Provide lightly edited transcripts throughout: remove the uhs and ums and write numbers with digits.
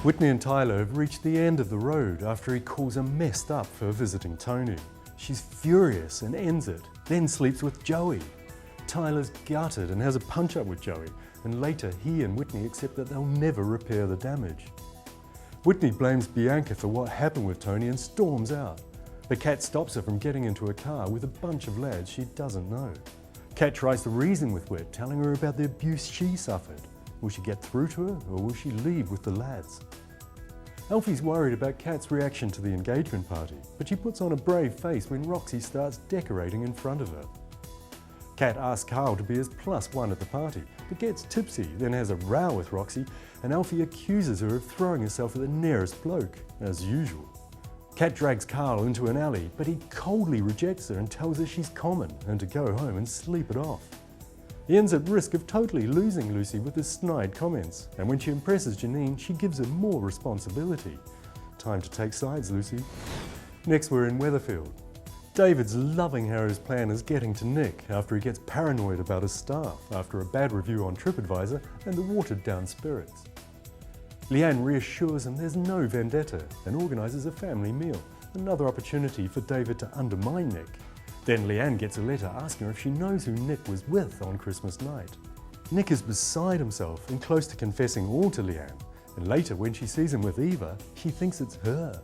Whitney and Tyler have reached the end of the road after he calls her messed up for visiting Tony. She's furious and ends it, then sleeps with Joey. Tyler's gutted and has a punch-up with Joey, and later he and Whitney accept that they'll never repair the damage. Whitney blames Bianca for what happened with Tony and storms out. But Kat stops her from getting into a car with a bunch of lads she doesn't know. Kat tries to reason with Whit, telling her about the abuse she suffered. Will she get through to her, or will she leave with the lads? Alfie's worried about Kat's reaction to the engagement party, but she puts on a brave face when Roxy starts decorating in front of her. Kat asks Carl to be his +1 at the party, but gets tipsy, then has a row with Roxy, and Alfie accuses her of throwing herself at the nearest bloke, as usual. Kat drags Carl into an alley, but he coldly rejects her and tells her she's common and to go home and sleep it off. He ends at risk of totally losing Lucy with his snide comments, and when she impresses Janine, she gives her more responsibility. Time to take sides, Lucy. Next, we're in Weatherfield. David's loving how his plan is getting to Nick after he gets paranoid about his staff after a bad review on TripAdvisor and the watered down spirits. Leanne reassures him there's no vendetta and organises a family meal, another opportunity for David to undermine Nick. Then Leanne gets a letter asking her if she knows who Nick was with on Christmas night. Nick is beside himself and close to confessing all to Leanne, and later when she sees him with Eva, she thinks it's her.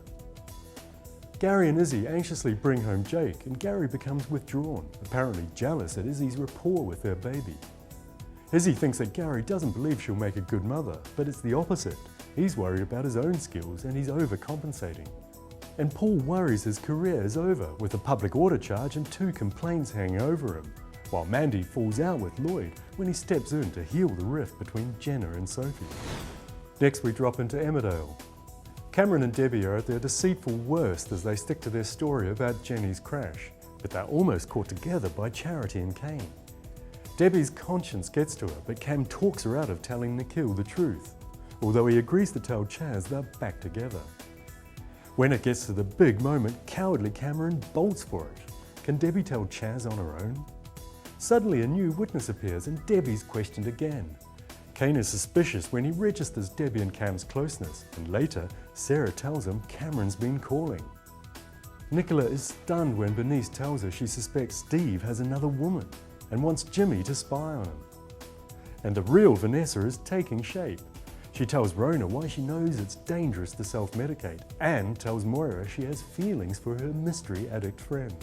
Gary and Izzy anxiously bring home Jake, and Gary becomes withdrawn, apparently jealous at Izzy's rapport with their baby. Izzy thinks that Gary doesn't believe she'll make a good mother, but it's the opposite. He's worried about his own skills and he's overcompensating. And Paul worries his career is over with a public order charge and 2 complaints hanging over him, while Mandy falls out with Lloyd when he steps in to heal the rift between Jenna and Sophie. Next we drop into Emmerdale. Cameron and Debbie are at their deceitful worst as they stick to their story about Jenny's crash, but they're almost caught together by Charity and Kane. Debbie's conscience gets to her, but Cam talks her out of telling Nikhil the truth. Although he agrees to tell Chaz they're back together. When it gets to the big moment, cowardly Cameron bolts for it. Can Debbie tell Chaz on her own? Suddenly a new witness appears and Debbie's questioned again. Kane is suspicious when he registers Debbie and Cam's closeness, and later Sarah tells him Cameron's been calling. Nicola is stunned when Bernice tells her she suspects Steve has another woman and wants Jimmy to spy on him. And the real Vanessa is taking shape. She tells Rona why she knows it's dangerous to self-medicate and tells Moira she has feelings for her mystery addict friend.